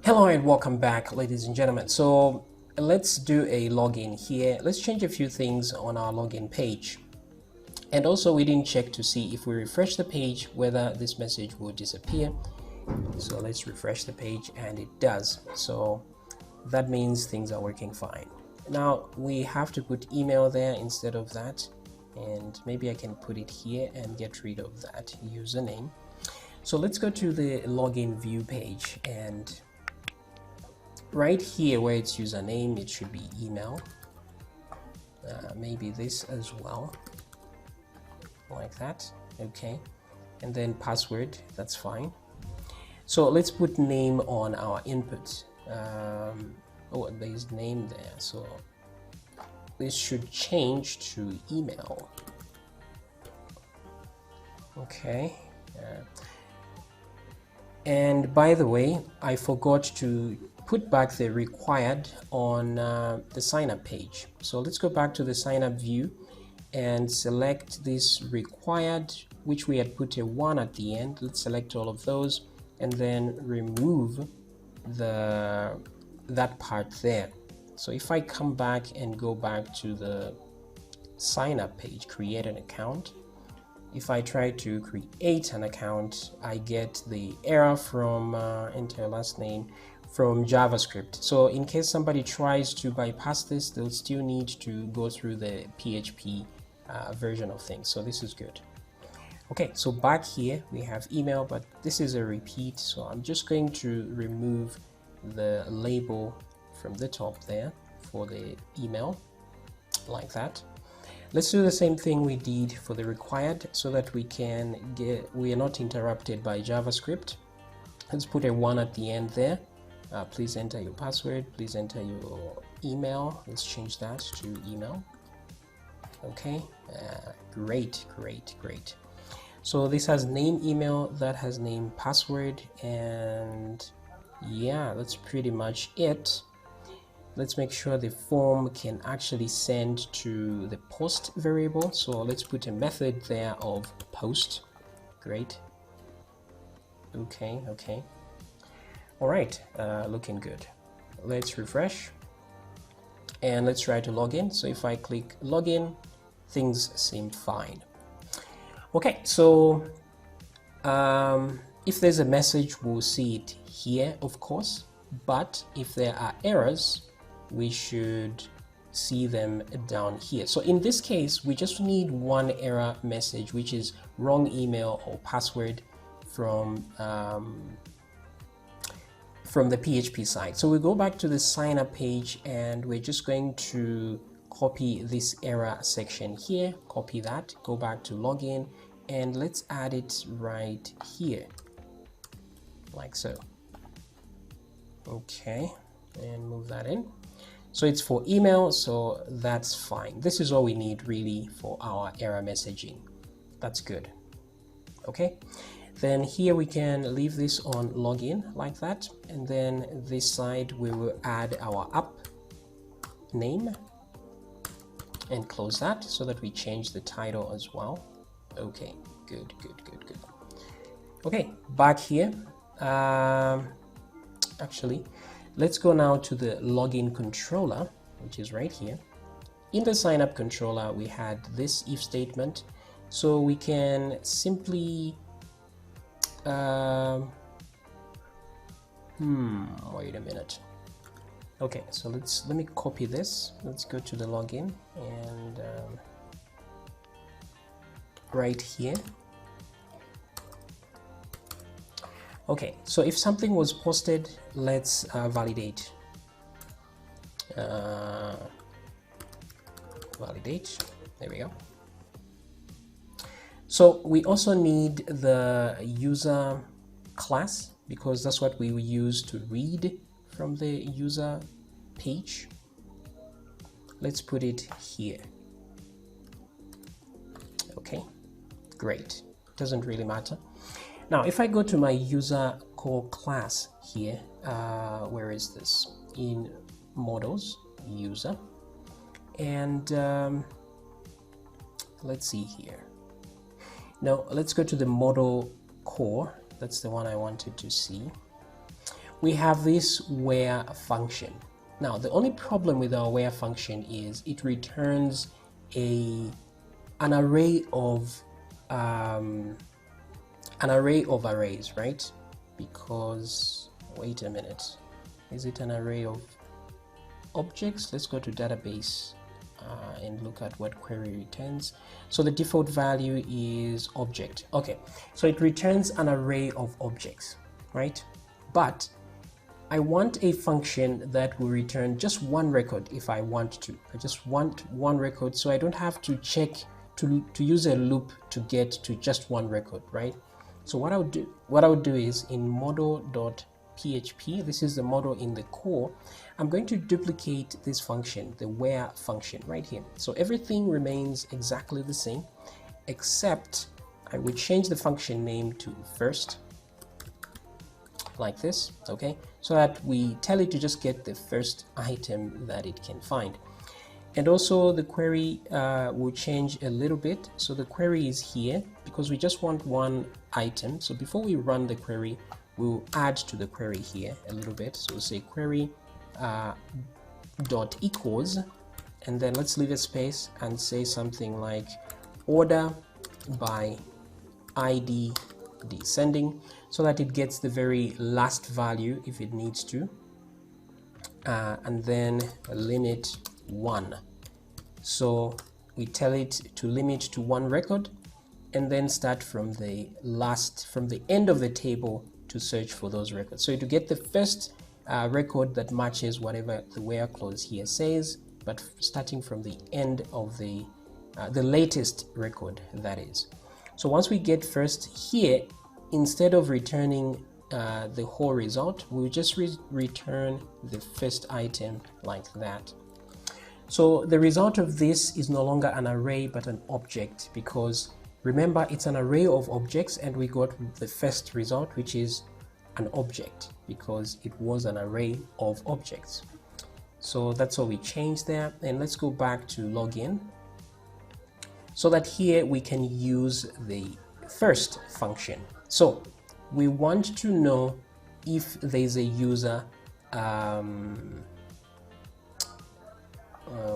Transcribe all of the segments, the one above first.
Hello and welcome back, ladies and gentlemen. So let's do a login here. Let's change a few things on our login page. And also we didn't check to see if we refresh the page whether this message will disappear. So let's refresh the page and it does. So that means things are working fine. Now we have to put email there instead of that, and maybe I can put it here and get rid of that username. So let's go to the login view page, and right here where it's username, it should be email. Maybe this as well, like that. Okay, and then password, that's fine. So let's put name on our input. Oh, there's name there, so this should change to email. Okay. And by the way, I forgot to put back the required on the sign up page. So let's go back to the sign up view and select this required, which we had put a 1 at the end. Let's select all of those and then remove that part there. So if I come back and go back to the sign up page, create an account, if I try to create an account, I get the error from enter your last name from JavaScript. So in case somebody tries to bypass this, they'll still need to go through the PHP version of things. So this is good. Okay, so back here we have email, but this is a repeat. So I'm just going to remove the label from the top there for the email, like that. Let's do the same thing we did for the required so that we are not interrupted by JavaScript. Let's put a 1 at the end there. Please enter your password, please enter your email. Let's change that to email. Okay, great. So this has name email, that has name password, and yeah, that's pretty much it. Let's make sure the form can actually send to the post variable. So let's put a method there of post. Great. Okay. All right, looking good. Let's refresh and let's try to log in. So if I click login, things seem fine. Okay, so if there's a message, we'll see it here, of course, but if there are errors, we should see them down here. So in this case, we just need one error message, which is wrong email or password from the PHP side. So we go back to the sign up page and we're just going to copy this error section here, copy that, go back to login, and let's add it right here, like so. Okay, and move that in. So it's for email, so that's fine. This is all we need really for our error messaging. That's good. Okay, then here we can leave this on login like that, and then this side we will add our app name and close that so that we change the title as well. Okay, good. Okay, back here, actually, let's go now to the login controller, which is right here. In the sign up controller, we had this if statement, so we can simply wait a minute. Okay, so let me copy this. Let's go to the login and right here. Okay, so if something was posted, let's validate. Validate. There we go. So we also need the user class because that's what we will use to read from the user page. Let's put it here. Okay, great. Doesn't really matter. Now, if I go to my user core class here, where is this? In models, user, and let's see here. Now, let's go to the model core. That's the one I wanted to see. we have this where function. Now, the only problem with our where function is it returns an array of arrays, right? Because, wait a minute, is it an array of objects? Let's go to database and look at what query returns. So the default value is object. Okay, so it returns an array of objects, right? But I want a function that will return just one record if I want to. I just want one record, so I don't have to check to use a loop to get to just one record, right? So what I would do is in model.php, this is the model in the core, I'm going to duplicate this function, the where function right here. So everything remains exactly the same, except I will change the function name to first, like this, okay? So that we tell it to just get the first item that it can find. And also the query will change a little bit. So the query is here because we just want one item. So before we run the query, we'll add to the query here a little bit. So we'll say query dot equals, and then let's leave a space and say something like order by ID descending, so that it gets the very last value if it needs to, and then limit 1. So we tell it to limit to one record and then start from the end of the table to search for those records. So to get the first record that matches whatever the where clause here says, but starting from the end of the latest record, that is. So once we get first here, instead of returning the whole result, we'll just return the first item like that. So the result of this is no longer an array but an object, because remember it's an array of objects and we got the first result, which is an object because it was an array of objects. So that's all we changed there. And let's go back to login, so that here we can use the first function. So we want to know if there's a user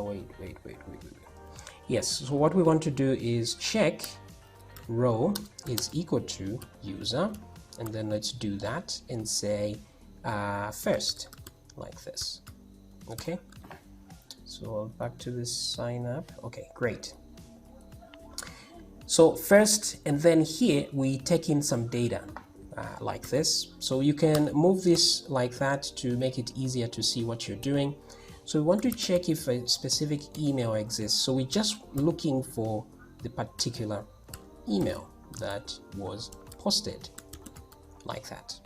wait. Yes, so what we want to do is check row is equal to user, and then let's do that and say first, like this. Okay, so back to the sign up. Okay, great. So first, and then here we take in some data like this. So you can move this like that to make it easier to see what you're doing. So we want to check if a specific email exists. So we're just looking for the particular email that was posted, like that.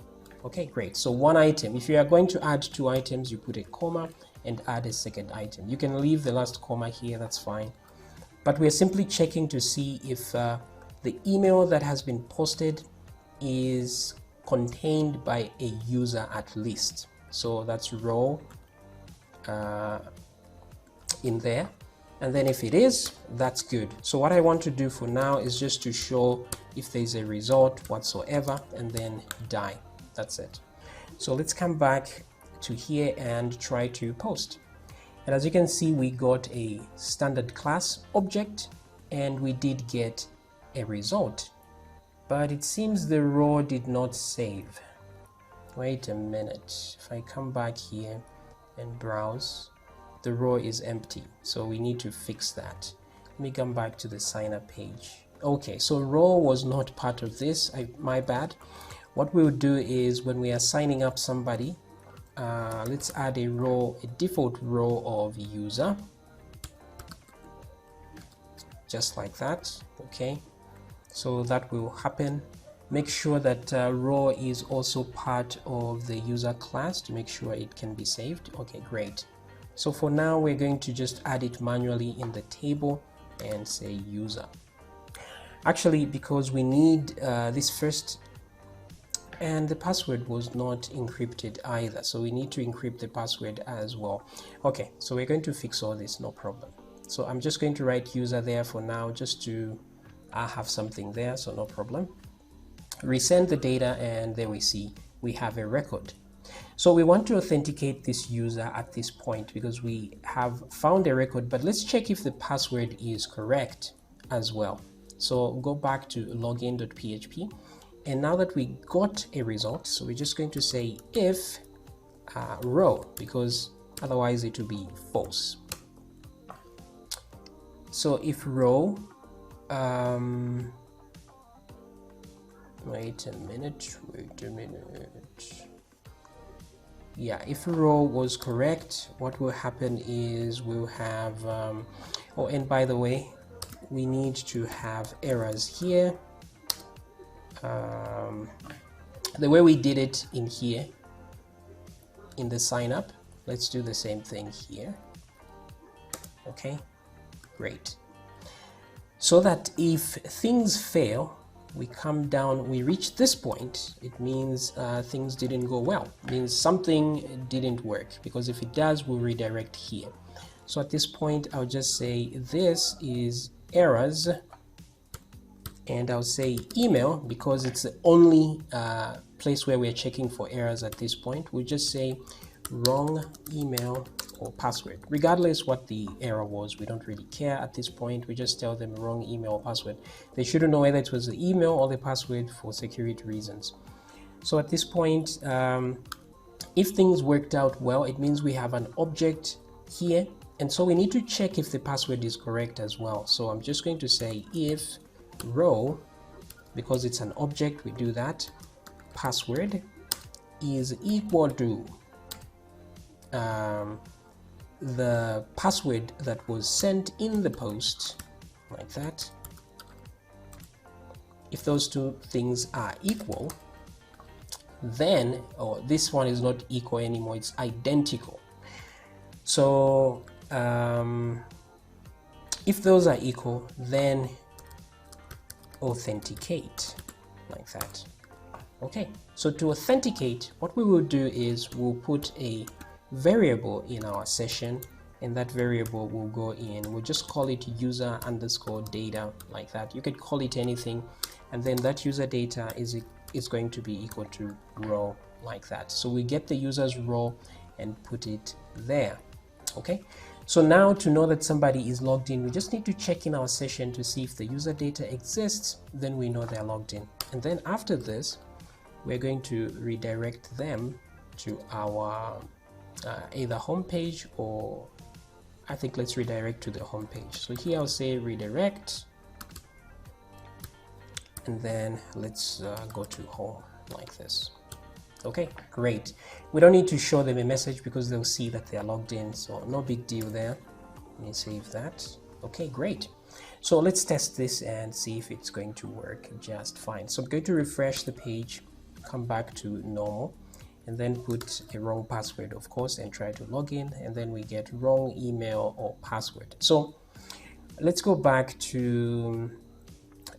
Okay, great. So one item. If you are going to add two items, you put a comma and add a second item. You can leave the last comma here, that's fine. But we're simply checking to see if the email that has been posted is contained by a user at least. So that's row in there, and then if it is, that's good. So what I want to do for now is just to show if there's a result whatsoever, and then die. That's it. So let's come back to here and try to post. And as you can see, we got a standard class object and we did get a result, but it seems the row did not save. Wait a minute, if I come back here and browse, the row is empty, so we need to fix that. Let me come back to the sign up page. Okay, so row was not part of this, my bad. What we'll do is when we are signing up somebody, let's add a row, a default row of user, just like that. Okay, so that will happen. Make sure that row is also part of the user class to make sure it can be saved. Okay, great. So for now, we're going to just add it manually in the table and say user. Actually, because we need this first, and the password was not encrypted either, so we need to encrypt the password as well. Okay, so we're going to fix all this, no problem. So I'm just going to write user there for now, just to have something there, so no problem. Resend the data, and there we see we have a record. So we want to authenticate this user at this point because we have found a record, but let's check if the password is correct as well. So go back to login.php, and now that we got a result, so we're just going to say if row, because otherwise it will be false. So if row, wait a minute. Yeah, if row was correct, what will happen is we'll have, oh, and by the way, we need to have errors here. The way we did it in here, in the sign up, let's do the same thing here. Okay, great. So that if things fail, we come down, we reach this point, it means things didn't go well. It means something didn't work, because if it does, we'll redirect here. So at this point, I'll just say this is errors, and I'll say email because it's the only place where we're checking for errors at this point. We'll just say wrong email or password. Regardless what the error was, we don't really care at this point. We just tell them wrong email or password. They shouldn't know whether it was the email or the password for security reasons. So at this point, if things worked out well, it means we have an object here, and so we need to check if the password is correct as well. So I'm just going to say if row, because it's an object, we do that, password is equal to the password that was sent in the post, like that. If those two things are equal, then, oh, this one is not equal anymore, it's identical. So if those are equal, then authenticate, like that. Okay, so to authenticate, what we will do is we'll put a variable in our session, and that variable will go in, we'll just call it user underscore data, like that. You could call it anything, and then that user data is going to be equal to row, like that. So we get the user's row and put it there. Okay, so now to know that somebody is logged in, we just need to check in our session to see if the user data exists, then we know they're logged in. And then after this, we're going to redirect them to our either home page, or I think let's redirect to the home page. So here I'll say redirect, and then let's go to home, like this. Okay, great. We don't need to show them a message because they'll see that they are logged in, so no big deal there. Let me save that. Okay, great. So let's test this and see if it's going to work just fine. So I'm going to refresh the page, come back to normal, and then put a wrong password, of course, and try to log in, and then we get wrong email or password. So let's go back to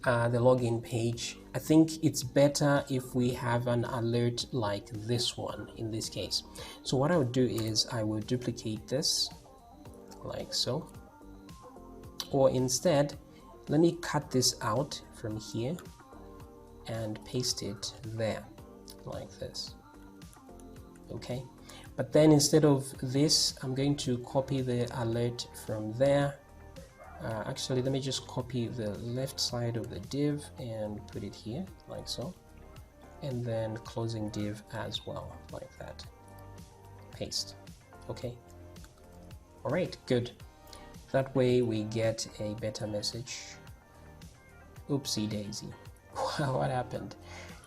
the login page. I think it's better if we have an alert like this one in this case. So what I would do is I will duplicate this like so, or instead let me cut this out from here and paste it there like this. Okay, but then instead of this, I'm going to copy the alert from there. Actually, let me just copy the left side of the div and put it here like so, and then closing div as well, like that. Paste. Okay, all right, good. That way we get a better message. Oopsie daisy. What happened?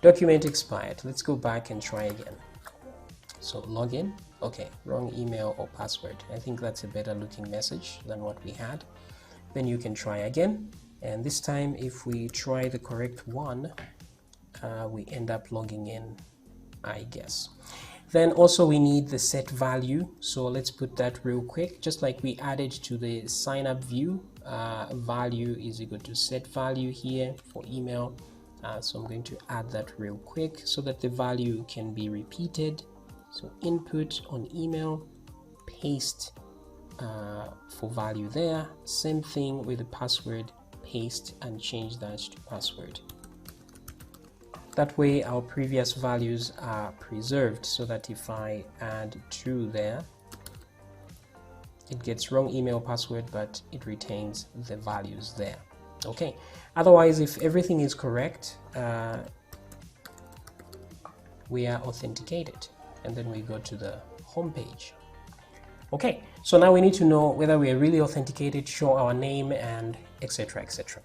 Document expired. Let's go back and try again. So login. Okay, wrong email or password. I think that's a better looking message than what we had. Then you can try again, and this time if we try the correct one, we end up logging in, I guess. Then also we need the set value, so let's put that real quick. Just like we added to the sign up view, value is equal to set value here for email. So I'm going to add that real quick so that the value can be repeated. So input on email, paste for value there. Same thing with the password, paste and change that to password. That way our previous values are preserved, so that if I add true there, it gets wrong email password, but it retains the values there. Okay, otherwise if everything is correct, we are authenticated, and then we go to the home page. Okay, so now we need to know whether we are really authenticated, show our name, and etc, etc.